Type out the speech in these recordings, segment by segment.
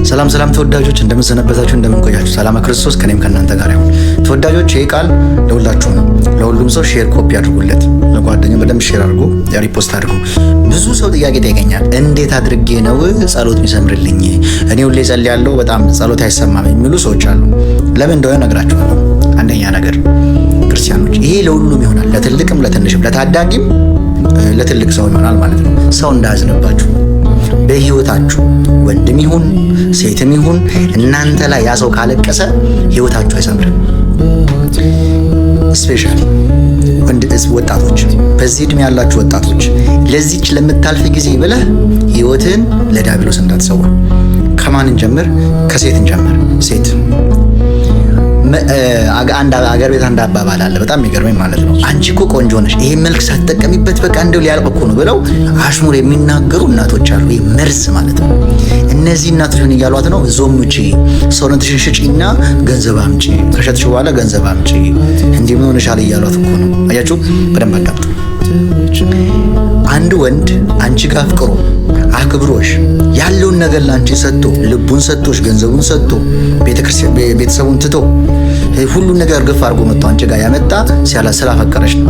ሰላም ተወዳጆች እንደምን ሰነበታችሁ እንደምን ቆያችሁ? ሰላም ክርስቶስ ከኔም ከእናንተ ጋር ይሁን። ተወዳጆች ይሄ ቃል ለሁላችሁ ነው። ለሁሉም ሰው ሼር ኮፒ አድርጉለት። ለጓደኛው በደንብ ሼር አድርጉ፣ ሪፖስት አድርጉ። ብዙ ሰው ጥያቄ ጠይቀኛል። እንዴት አድርጌ ነው ጸሎት የሚሰምርልኝ? እኔ ሁሌ ጸልያለሁ በጣም ጸሎት አይሰማም የሚሉ ሰዎች አሉ። ለምን እንደሆነ እነግራችኋለሁ። አንደኛ ነገር ክርስቲያኖች ይሄ ለሁሉም ይሆናል፣ ለትልቅም ለትንሽም፣ ለታዳጊም ለትልቅ ሰው ይሆናል ማለት ነው። ሰው እንዳያዝንባችሁ በህይወታችሁ ወንድም ይሁን ሴትም ይሁን እናንተ ላይ ያ ሰው ካለቀሰ ህይወታችሁ አይሰምርም። ስፔሻሊ ወጣቶች፣ በዚህ እድሜ ያላችሁ ወጣቶች ለዚች ለምታልፍ ጊዜ ብለህ ህይወትን ለዲያብሎስ እንዳትሰዋ። ከማን እንጀምር? ከሴት እንጀምር። ሴት አንድ አገር ቤት አንድ አባባል አለ በጣም የሚገርመኝ ማለት ነው። አንቺ እኮ ቆንጆ ነሽ፣ ይሄ መልክ ሳትጠቀሚበት በቃ እንደው ሊያልቅ እኮ ነው ብለው አሽሙር የሚናገሩ እናቶች አሉ። ይሄ መርዝ ማለት ነው። እነዚህ እናቶች ምን እያሏት ነው? ዞምጪ፣ ሰውነትሽን ሽጪና ገንዘብ አምጪ፣ ከሸጥሽ በኋላ ገንዘብ አምጪ፣ እንዲህ ምን ሆነሻል እያሏት እኮ ነው። አያችሁ፣ በደንብ አዳምጡ። አንድ ወንድ አንቺ ጋር አፍቅሮ አክብሮሽ ያለውን ነገር ላንቺ ሰጥቶ ልቡን ሰጥቶሽ ገንዘቡን ሰጥቶ ቤተሰቡን ትቶ ሁሉን ነገር ግፍ አድርጎ መጥቶ አንቺ ጋር ያመጣ ስላፈቀረሽ ነው።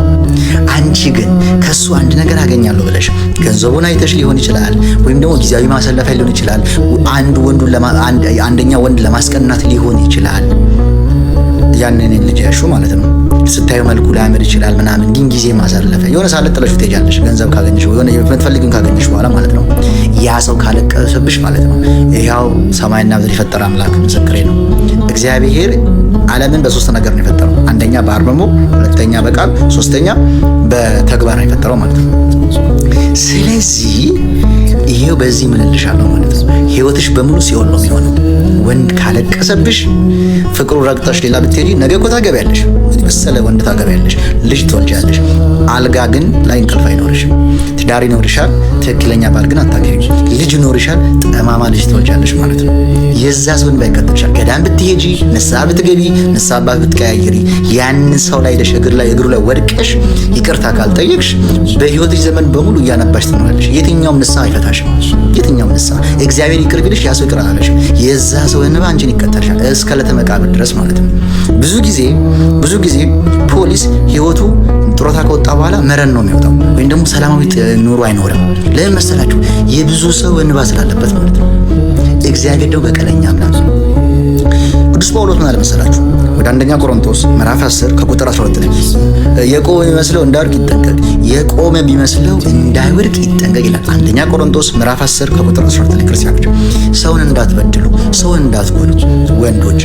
አንቺ ግን ከሱ አንድ ነገር አገኛለሁ ብለሽ ገንዘቡን አይተሽ ሊሆን ይችላል፣ ወይም ደግሞ ጊዜያዊ ማሰለፊያ ሊሆን ይችላል፣ አንደኛ ወንድ ለማስቀናት ሊሆን ይችላል። ያንን ልጅ ያሹ ማለት ነው። ስታዩ መልኩ ላያምር ይችላል ምናምን፣ ግን ጊዜ ማሳለፊያ የሆነ ሳለ ጥለሽ ትሄጃለሽ። ገንዘብ ካገኘሽ የሆነ የምትፈልጊውን ካገኘሽ በኋላ ማለት ነው። ያ ሰው ካለቀሰብሽ ማለት ነው። ይሄው ሰማይና ምድር የፈጠረ አምላክ ምስክሬ ነው። እግዚአብሔር ዓለምን በሶስት ነገር ነው የፈጠረው። አንደኛ በአርምሞ፣ ሁለተኛ በቃል፣ ሶስተኛ በተግባር ነው የፈጠረው ማለት ነው። ስለዚህ ይሄው በዚህ ምን እልሻለሁ ማለት ነው። ህይወትሽ በሙሉ ሲኦል ነው የሚሆነው። ወንድ ካለቀሰብሽ ፍቅሩ ረግጠሽ ሌላ ብትሄጂ ነገ እኮ ታገቢያለሽ፣ መሰለ ወንድ ታገቢያለሽ፣ ልጅ ትወልጃለሽ። አልጋ ግን ላይ እንቅልፍ አይኖርሽም። ትዳር ይኖርሻል፣ ትክክለኛ ባል ግን አታገቢም። ልጅ ይኖርሻል፣ ጠማማ ልጅ ትወልጃለሽ ማለት ነው። የዛ ሰው እንባ ይከተልሻል። ገዳም ብትሄጂ፣ ንስሐ ብትገቢ፣ ንስሐ አባት ብትቀያየሪ፣ ያንን ሰው ላይ ደሽ እግሩ ላይ ወድቀሽ ይቅርታ ካልጠየቅሽ በህይወትሽ ዘመን በሙሉ እያነባሽ ትኖራለሽ። የትኛውም ንስሐ አይፈታሽም። የትኛውም ንስሐ እግዚአብሔር ይቅር ቢልሽ ያ ሰው ይቅር አላለሽም። የዛ ሰው እንባ አንቺን ይከተልሻል እስከ ዕለተ መቃብር ድረስ ማለት ነው። ብዙ ጊዜ ፖሊስ ህይወቱ ጡረታ ከወጣ በኋላ መረን ነው የሚወጣው፣ ወይም ደግሞ ሰላማዊ ኑሮ አይኖርም። ለምን መሰላችሁ? የብዙ ሰው እንባ ስላለበት ማለት ነው። እግዚአብሔር ደግሞ በቀለኛ አምላክ ነው። ቅዱስ ጳውሎስ ምን አለ መሰላችሁ? ወደ አንደኛ ቆሮንቶስ ምዕራፍ 10 ከቁጥር 12 ላይ የቆመ ቢመስለው እንዳይወድቅ ይጠንቀቅ፣ የቆመ ቢመስለው እንዳይወድቅ ይጠንቀቅ ይላል። አንደኛ ቆሮንቶስ ምዕራፍ 10 ከቁጥር 12 ላይ ክርስቲያኖች ሰውን እንዳትበድሉ፣ ሰውን እንዳትጎዱ ወንዶች።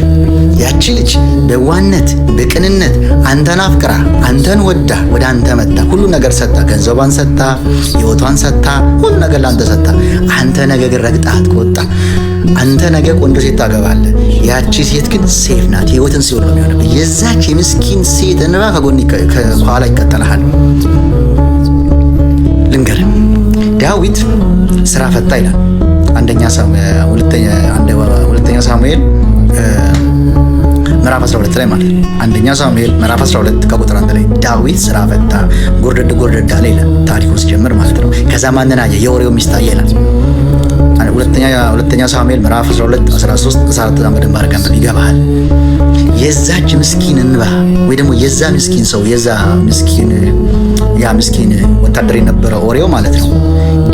ያቺ ልጅ በዋነት በቅንነት አንተን አፍቅራ አንተን ወዳ ወደ አንተ መጣ፣ ሁሉ ነገር ሰጣ፣ ገንዘቧን ሰጣ፣ ህይወቷን ሰጣ፣ ሁሉ ነገር ላንተ ሰጣ። አንተ ነገ ግን ረግጣት ከወጣ አንተ ነገ ቆንጆ ሴት ታገባለህ። ያቺ ሴት ግን ሴፍ ናት፣ ህይወትን ሲሆን ነው የሚሆነው። የዛች የምስኪን ሴት እንባ ከኋላ ይከተልሃል። ልንገርህ፣ ዳዊት ስራ ፈታ ይላል። ሁለተኛ ሳሙኤል ምዕራፍ 12 ላይ ማለት ነው። አንደኛ ሳሙኤል ምዕራፍ 12 ከቁጥር 1 ላይ ዳዊት ስራ ፈታ ጎርደድ አለ ይላል ታሪኩ ሲጀምር ማለት ነው። ከዛ ማንን አየ? የኦሪዮ ሚስት አየ ይላል። ሁለተኛ ሳሙኤል ምዕራፍ 12 13 14 በደንብ አድርገን ይገባሃል። የዛች ምስኪን እንባ ወይ ደግሞ የዛ ምስኪን ሰው ያ ምስኪን ወታደር የነበረ ኦሪዮ ማለት ነው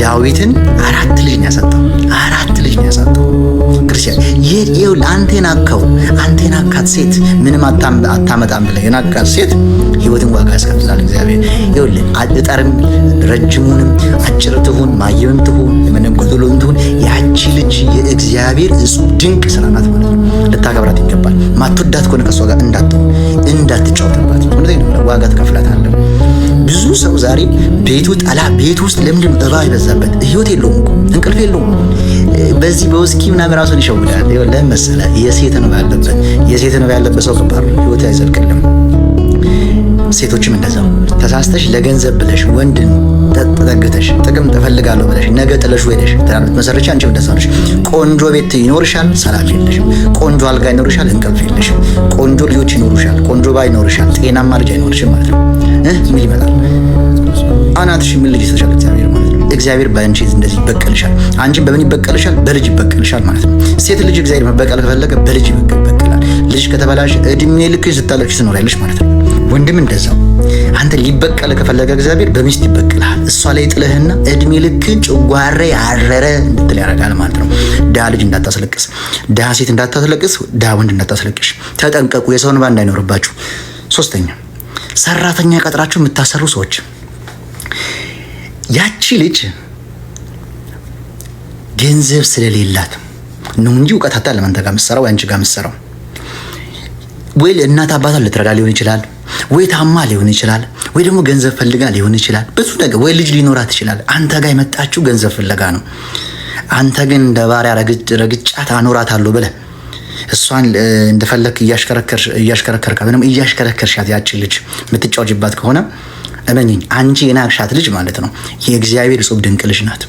ዳዊትን አራት ልጅ ነው ያሳጣው። ክርስቲያን ይሄው ለአንተን አካት ሴት ምንም አታመጣም ብለህ የናካት ሴት ህይወትን ዋጋ ያስከፍላል እግዚአብሔር። ይኸውልህ አጥጠርም ረጅሙንም አጭር ትሁን ማየምም ትሁን ምንም ጎደሎም ትሁን ያቺ ልጅ የእግዚአብሔር እጹብ ድንቅ ስራ ናት ማለት ነው። ልታከብራት ይገባል። ማትወዳት ከሆነ ከሷ ጋር እንዳትጫወትባት ዋጋ ትከፍላታለህ። ብዙ ሰው ዛሬ ቤት ውስጥ ለምንድን ነው እባብ የበዛበት? ህይወት የለውም እኮ እንቅልፍ የለውም። በዚህ በውስኪ ምናምን ራሱን ይሸውዳል። ለምን መሰለህ? የሴት እንባ ያለበት ሰው ከባድ ነው፣ ህይወት አይዘልቅልም። ሴቶችም እንደዛው ተሳስተሽ ለገንዘብ ብለሽ ወንድን ተጠግተሽ ጥቅም እፈልጋለሁ ብለሽ ነገ ጥለሽ ሄደሽ ትዳር ብትመሰርቺ አንቺም እንደዛው ነሽ። ቆንጆ ቤት ይኖርሻል፣ ሰላም የለሽም። ቆንጆ አልጋ ይኖርሻል፣ እንቅልፍ የለሽም። ቆንጆ ልጆች ይኖሩሻል፣ ቆንጆ ባል ይኖርሻል፣ ጤናማ ልጅ አይኖርሽም ማለት ነው። ምን ይመጣል? አናትሽ ምን ልጅ ተሻለ እግዚአብሔር ማለት ነው። እግዚአብሔር በአንቺ እንደዚህ ይበቀልሻል። አንቺን በምን ይበቀልሻል? በልጅ ይበቀልሻል ማለት ነው። ሴት ልጅ እግዚአብሔር መበቀል ከፈለገ በልጅ ይበቀላል። ልጅ ከተበላሽ እድሜ ልክ ስታለቅሽ ትኖሪያለሽ ማለት ነው። ወንድም እንደዛው አንተ ሊበቀል ከፈለገ እግዚአብሔር በሚስት ይበቀልሃል። እሷ ላይ ጥለህና እድሜ ልክ ጨጓራ ያረረ እንድትል ያደርጋል ማለት ነው። ድሃ ልጅ እንዳታስለቅስ፣ ድሃ ሴት እንዳታስለቅስ፣ ድሃ ወንድ እንዳታስለቅሽ ተጠንቀቁ፣ የሰው እንባ እንዳይኖርባችሁ። ሶስተኛ ሰራተኛ ቀጥራችሁ የምታሰሩ ሰዎች፣ ያቺ ልጅ ገንዘብ ስለሌላት ነው እንጂ እውቀት አታ ለማንተ ጋር የምትሰራው አንቺ ጋር የምትሰራው ወይ እናት አባቷን ልትረዳ ሊሆን ይችላል፣ ወይ ታማ ሊሆን ይችላል፣ ወይ ደግሞ ገንዘብ ፈልጋ ሊሆን ይችላል። ብዙ ነገር ወይ ልጅ ሊኖራት ይችላል። አንተ ጋር የመጣችው ገንዘብ ፍለጋ ነው። አንተ ግን እንደ ባሪያ ረግጫት አኖራታለሁ ብለህ እሷን እንደፈለክ እያሽከረከርካ ምንም እያሽከረከርሻት ያቺ ልጅ የምትጫወጅባት ከሆነ እመኚኝ፣ አንቺ የናቅሻት ልጅ ማለት ነው የእግዚአብሔር እጹብ ድንቅ ልጅ ናት።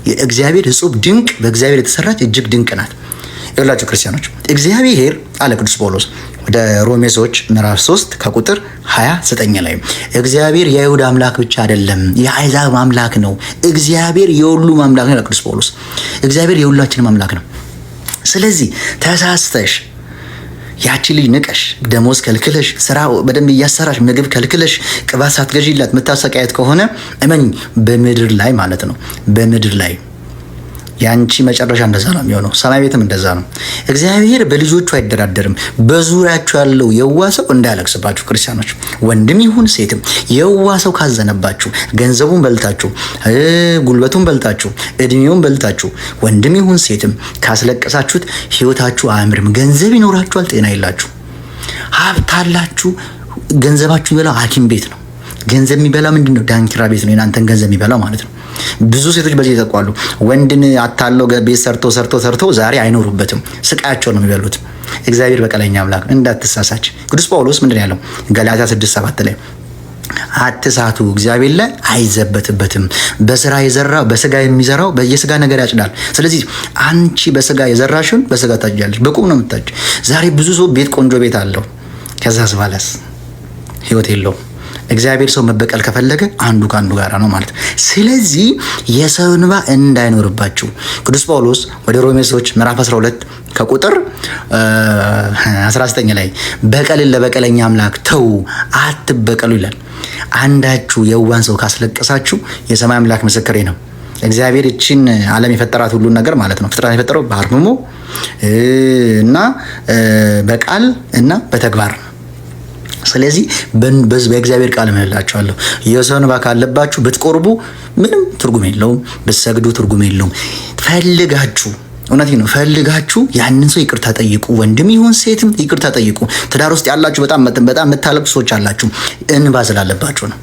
የእግዚአብሔር እጹብ ድንቅ በእግዚአብሔር የተሰራች እጅግ ድንቅ ናት። ይኸውላችሁ ክርስቲያኖች፣ እግዚአብሔር አለ ቅዱስ ጳውሎስ ወደ ሮሜ ሰዎች ምዕራፍ 3 ከቁጥር 29 ላይ እግዚአብሔር የይሁዳ አምላክ ብቻ አይደለም የአሕዛብ አምላክ ነው። እግዚአብሔር የሁሉም አምላክ ነው። ቅዱስ ጳውሎስ እግዚአብሔር የሁላችንም አምላክ ነው። ስለዚህ ተሳስተሽ ያቺ ልጅ ንቀሽ ደሞዝ ከልክለሽ ስራ በደንብ እያሰራሽ ምግብ ከልክለሽ ቅባት ሳትገዢላት የምታሰቃየት ከሆነ እመኝ በምድር ላይ ማለት ነው በምድር ላይ ያንቺ መጨረሻ እንደዛ ነው የሚሆነው። ሰማይ ቤትም እንደዛ ነው። እግዚአብሔር በልጆቹ አይደራደርም። በዙሪያችሁ ያለው የዋሰው እንዳያለቅስባችሁ ክርስቲያኖች፣ ወንድም ይሁን ሴትም የዋሰው ካዘነባችሁ፣ ገንዘቡን በልታችሁ፣ ጉልበቱን በልታችሁ፣ እድሜውን በልታችሁ፣ ወንድም ይሁን ሴትም ካስለቀሳችሁት ህይወታችሁ አያምርም። ገንዘብ ይኖራችኋል፣ ጤና የላችሁ። ሀብት አላችሁ፣ ገንዘባችሁ የሚበላው ሐኪም ቤት ነው። ገንዘብ የሚበላው ምንድነው? ዳንኪራ ቤት ነው። የናንተን ገንዘብ የሚበላው ማለት ነው። ብዙ ሴቶች በዚህ ይጠቋሉ። ወንድን አታለው ቤት ሰርቶ ዛሬ አይኖሩበትም። ስቃያቸው ነው የሚበሉት። እግዚአብሔር በቀለኛ አምላክ እንዳትሳሳች። ቅዱስ ጳውሎስ ምንድነው ያለው? ገላትያ 6:7 ላይ አትሳቱ፣ እግዚአብሔር ላይ አይዘበትበትም። በስራ የዘራው በስጋ የሚዘራው በየስጋ ነገር ያጭዳል። ስለዚህ አንቺ በስጋ የዘራሽውን በስጋ ታጭጃለሽ። በቁም ነው የምታጭ። ዛሬ ብዙ ሰው ቤት ቆንጆ ቤት አለው፣ ከዛስ ባለስ ህይወት የለውም። እግዚአብሔር ሰው መበቀል ከፈለገ አንዱ ከአንዱ ጋር ነው ማለት። ስለዚህ የሰው እንባ እንዳይኖርባችሁ ቅዱስ ጳውሎስ ወደ ሮሜ ሰዎች ምዕራፍ 12 ከቁጥር 19 ላይ በቀልን ለበቀለኛ አምላክ ተው አትበቀሉ ይላል። አንዳችሁ የዋን ሰው ካስለቀሳችሁ የሰማይ አምላክ ምስክሬ ነው። እግዚአብሔር እቺን ዓለም የፈጠራት ሁሉን ነገር ማለት ነው ፍጥረት የፈጠረው በአርምሞ እና በቃል እና በተግባር። ስለዚህ በእግዚአብሔር ቃል እምልላችኋለሁ የሰው እንባ ካለባችሁ ብትቆርቡ ምንም ትርጉም የለውም፣ ብትሰግዱ ትርጉም የለውም። ፈልጋችሁ እውነቴ ነው ፈልጋችሁ ያንን ሰው ይቅርታ ጠይቁ። ወንድም ይሁን ሴትም ይቅርታ ጠይቁ። ትዳር ውስጥ ያላችሁ በጣም የምታለቅሱ ሰዎች አላችሁ፣ እንባ ስላለባችሁ ነው።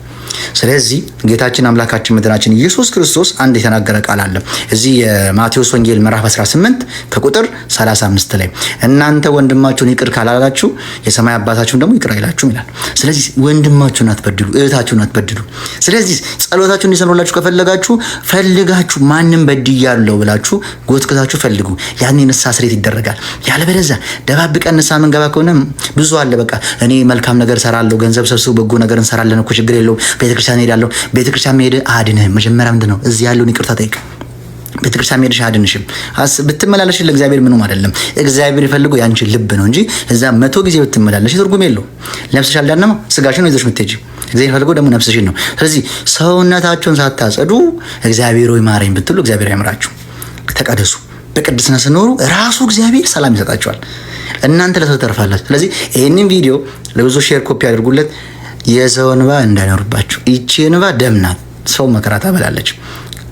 ስለዚህ ጌታችን አምላካችን መድኃኒታችን ኢየሱስ ክርስቶስ አንድ የተናገረ ቃል አለ። እዚህ የማቴዎስ ወንጌል ምዕራፍ 18 ከቁጥር 35 ላይ እናንተ ወንድማችሁን ይቅር ካላላችሁ የሰማይ አባታችሁን ደግሞ ይቅር አይላችሁም ይላል። ስለዚህ ወንድማችሁን አትበድሉ፣ እህታችሁን አትበድሉ። ስለዚህ ጸሎታችሁን እንዲሰምሩላችሁ ከፈለጋችሁ ፈልጋችሁ ማንም በድያለሁ ብላችሁ ጎትኩታችሁ ፈልጉ። ያኔ ንስሐ ስርየት ይደረጋል። ያለበለዚያ ደባብቀን ንስሐ መንገባ ከሆነ ብዙ አለ። በቃ እኔ መልካም ነገር ሰራለሁ፣ ገንዘብ ሰብስቡ፣ በጎ ነገር እንሰራለን እኮ ችግር የለውም፣ ቤተክርስቲያን ሄዳለሁ። ቤተክርስቲያን መሄድ አድንህም። መጀመሪያ ምንድነው እዚህ ያለውን ይቅርታ ጠይቅ። ቤተክርስቲያን መሄድሽ አድንሽም። ብትመላለሽ ለእግዚአብሔር ምንም አይደለም። እግዚአብሔር ይፈልገው ያንቺን ልብ ነው እንጂ እዛ 100 ጊዜ ብትመላለሽ ትርጉም የለውም። ነፍስሽ አልዳነማ፣ ስጋሽን ነው ይዘሽ የምትሄጂው። እግዚአብሔር ይፈልገው ደግሞ ነፍስሽን ነው። ስለዚህ ሰውነታችሁን ሳታጸዱ እግዚአብሔር ሆይ ማረኝ ብትሉ እግዚአብሔር ያምራችሁ። ተቀደሱ። በቅድስና ስኖሩ ራሱ እግዚአብሔር ሰላም ይሰጣችኋል። እናንተ ለሰው ተርፋላችሁ። ስለዚህ ይሄንን ቪዲዮ ለብዙ ሼር ኮፒ አድርጉለት። የሰው እንባ እንዳይኖርባችሁ። ይቺ እንባ ደም ናት፣ ሰው መከራ ታበላለች።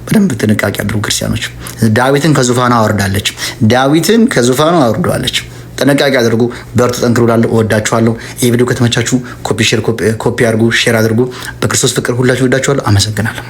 በደንብ ጥንቃቄ አድርጉ ክርስቲያኖች። ዳዊትን ከዙፋኑ አወርዳለች፣ ዳዊትን ከዙፋኑ አወርደዋለች። ጥንቃቄ አድርጉ። በርቱ፣ ጠንክሩ። እላለሁ። እወዳችኋለሁ። ይህ ቪዲዮ ከተመቻችሁ ኮፒ አድርጉ፣ ሼር አድርጉ። በክርስቶስ ፍቅር ሁላችሁ እወዳችኋለሁ። አመሰግናለሁ።